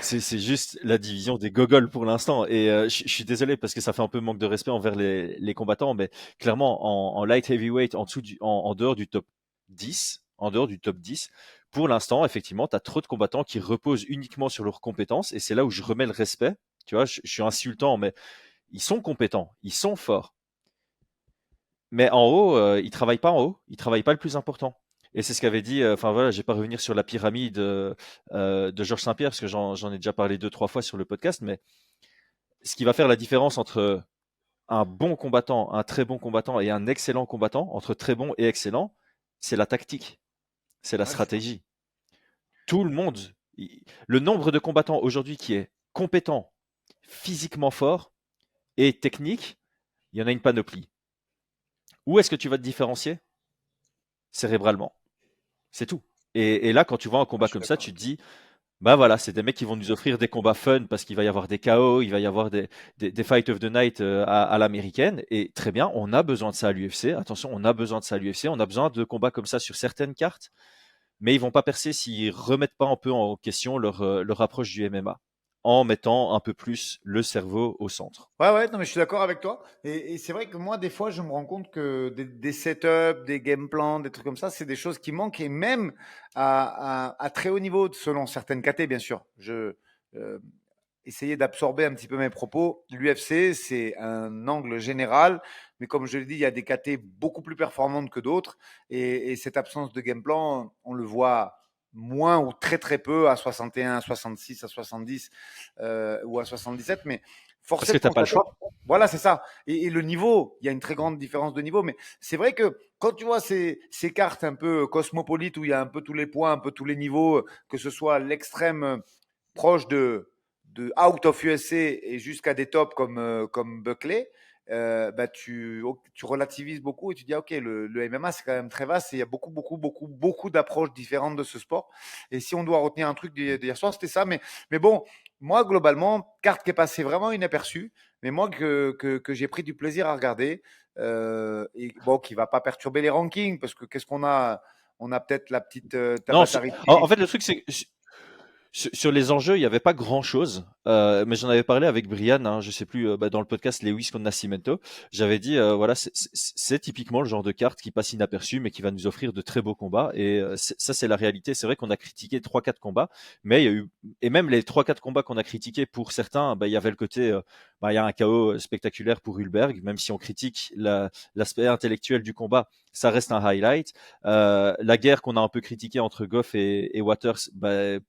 C'est juste la division des gogols pour l'instant. Et je suis désolé parce que ça fait un peu manque de respect envers les combattants, mais clairement en light heavyweight, en dehors du top 10, en dehors du top 10, pour l'instant, effectivement, tu as trop de combattants qui reposent uniquement sur leurs compétences. Et c'est là où je remets le respect. Tu vois, je suis insultant, mais ils sont compétents, ils sont forts. Mais en haut, ils travaillent pas en haut, ils travaillent pas le plus important. Et c'est ce qu'avait dit, enfin voilà, je vais pas revenir sur la pyramide de Georges Saint-Pierre, parce que j'en ai déjà parlé 2, 3 fois sur le podcast, mais ce qui va faire la différence entre un bon combattant, un très bon combattant et un excellent combattant, entre très bon et excellent, c'est la tactique, c'est la Ouais, je suis d'accord. stratégie. Tout le monde, le nombre de combattants aujourd'hui qui est compétent, physiquement fort et technique, il y en a une panoplie. Où est-ce que tu vas te différencier? Cérébralement. C'est tout. Et là, quand tu vois un Ouais, combat je suis comme ça, d'accord tu avec te toi. dis, bah voilà, c'est des mecs qui vont nous offrir des combats fun parce qu'il va y avoir des KO, il va y avoir des Fight of the Night à l'américaine. Et très bien, on a besoin de ça à l'UFC. Attention, on a besoin de ça à l'UFC. On a besoin de combats comme ça sur certaines cartes. Mais ils vont pas percer s'ils remettent pas un peu en question leur approche du MMA en mettant un peu plus le cerveau au centre. Ouais, ouais, non, mais je suis d'accord avec toi. Et c'est vrai que moi, des fois, je me rends compte que des setups, des game plans, des trucs comme ça, c'est des choses qui manquent. Et même à très haut niveau, selon certaines KT, bien sûr. Euh, Essayer d'absorber un petit peu mes propos. L'UFC, c'est un angle général. Mais comme je l'ai dit, il y a des KT beaucoup plus performantes que d'autres. Et cette absence de game plan, on le voit moins ou très très peu à 61, à 66, à 70 ou à 77, mais force Parce est que de t'as pas le constater. choix. Voilà, c'est ça. Et le niveau, il y a une très grande différence de niveau, mais c'est vrai que quand tu vois ces cartes un peu cosmopolites où il y a un peu tous les points, un peu tous les niveaux, que ce soit l'extrême proche de out of USA et jusqu'à des tops comme Buckley, bah tu relativises beaucoup et tu dis ok, le MMA c'est quand même très vaste et il y a beaucoup d'approches différentes de ce sport. Et si on doit retenir un truc d'hier soir, c'était ça. Mais bon, moi globalement, carte qui est passée vraiment inaperçue, mais moi que j'ai pris du plaisir à regarder et bon, qui va pas perturber les rankings parce que qu'est-ce qu'on a? On a peut-être la petite Non, Tabatarichi. en fait, le truc, c'est que sur les enjeux, il n'y avait pas grand-chose, mais j'en avais parlé avec Brian, hein, je sais plus, dans le podcast Lewis contre Nascimento. J'avais dit, voilà, c'est typiquement le genre de carte qui passe inaperçu, mais qui va nous offrir de très beaux combats. Et ça, c'est la réalité. C'est vrai qu'on a critiqué trois, quatre combats, mais il y a eu, et même les trois, quatre combats qu'on a critiqués, pour certains, il y avait le côté, il y a un KO spectaculaire pour Hulberg, même si on critique l'aspect intellectuel du combat, ça reste un highlight. La guerre qu'on a un peu critiquée entre Goff et Waters,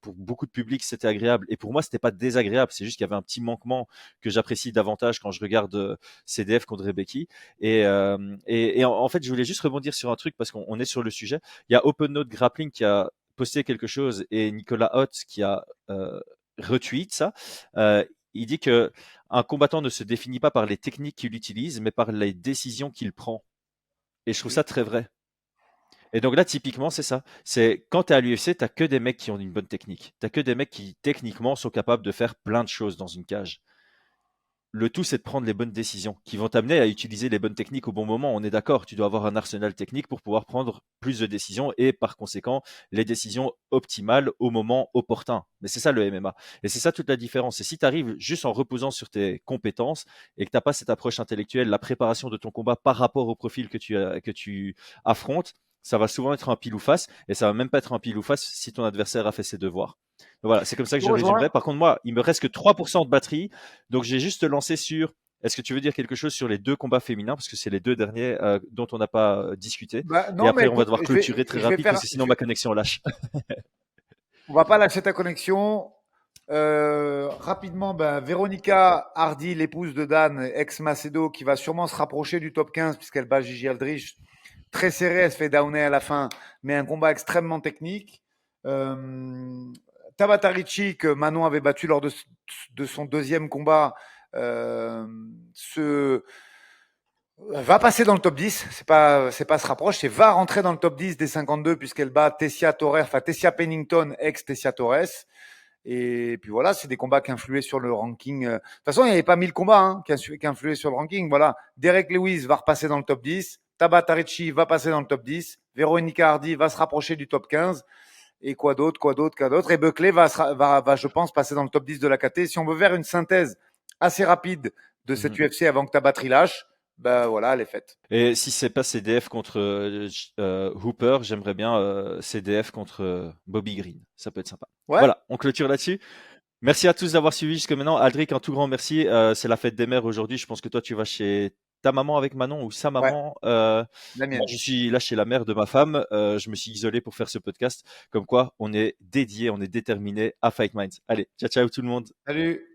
pour beaucoup de public, c'était agréable. Et pour moi, c'était pas désagréable. C'est juste qu'il y avait un petit manquement que j'apprécie davantage quand je regarde CDF contre Rebecki. Et en fait, je voulais juste rebondir sur un truc parce qu'on est sur le sujet. Il y a Open Note Grappling qui a posté quelque chose et Nicolas Hott qui a retweet ça. Il dit que un combattant ne se définit pas par les techniques qu'il utilise, mais par les décisions qu'il prend. Et je trouve ça très vrai. Et donc là, typiquement, c'est ça. C'est quand tu es à l'UFC, t'as que des mecs qui ont une bonne technique. T'as que des mecs qui, techniquement, sont capables de faire plein de choses dans une cage. Le tout, c'est de prendre les bonnes décisions qui vont t'amener à utiliser les bonnes techniques au bon moment. On est d'accord, tu dois avoir un arsenal technique pour pouvoir prendre plus de décisions et par conséquent, les décisions optimales au moment opportun. Mais c'est ça le MMA. Et c'est ça toute la différence. Et si tu arrives juste en reposant sur tes compétences et que tu n'as pas cette approche intellectuelle, la préparation de ton combat par rapport au profil que tu affrontes, ça va souvent être un pile ou face et ça va même pas être un pile ou face si ton adversaire a fait ses devoirs. Donc voilà, c'est comme ça que Je je rejoins. résumerai. Par contre, moi, il me reste que 3% de batterie. Donc, j'ai juste lancé sur. Est-ce que tu veux dire quelque chose sur les deux combats féminins? Parce que c'est les deux derniers dont on n'a pas discuté. Bah, Et non, mais après, on va écoute, devoir clôturer très je vais rapide parce faire. que sinon ma connexion lâche. On va pas lâcher ta connexion. Rapidement, ben, Véronica Hardy, l'épouse de Dan, ex-Macedo, qui va sûrement se rapprocher du top 15 puisqu'elle bat Gigi Aldrich. Très serré, elle se fait downer à la fin, mais un combat extrêmement technique. Tabata Ricci, que Manon avait battu lors de son deuxième combat, se va passer dans le top 10. C'est pas se rapproche, c'est va rentrer dans le top 10 des 52 puisqu'elle bat Tessia Torres, enfin Tessia Pennington, ex Tessia Torres. Et puis voilà, c'est des combats qui influaient sur le ranking. De toute façon, il n'y avait pas 1000 combats qui influaient sur le ranking. Voilà, Derek Lewis va repasser dans le top 10. Tabata Ricci va passer dans le top 10. Veronica Hardy va se rapprocher du top 15. Et quoi d'autre. Et Buckley va, je pense, passer dans le top 10 de la KT. Si on veut faire une synthèse assez rapide de cette UFC avant que ta batterie lâche, ben voilà, elle est faite. Et si c'est pas CDF contre Hooper, j'aimerais bien CDF contre Bobby Green. Ça peut être sympa. Ouais, Voilà, on clôture là-dessus. Merci à tous d'avoir suivi jusque maintenant. Aldric, un tout grand merci. C'est la fête des mères aujourd'hui. Je pense que toi, tu vas chez ta maman avec Manon ou sa ouais, maman. la Moi, mienne. je suis là chez la mère de ma femme. Je me suis isolé pour faire ce podcast. Comme quoi, on est dédié, on est déterminé à Fight Minds. Allez, ciao, ciao tout le monde. Salut.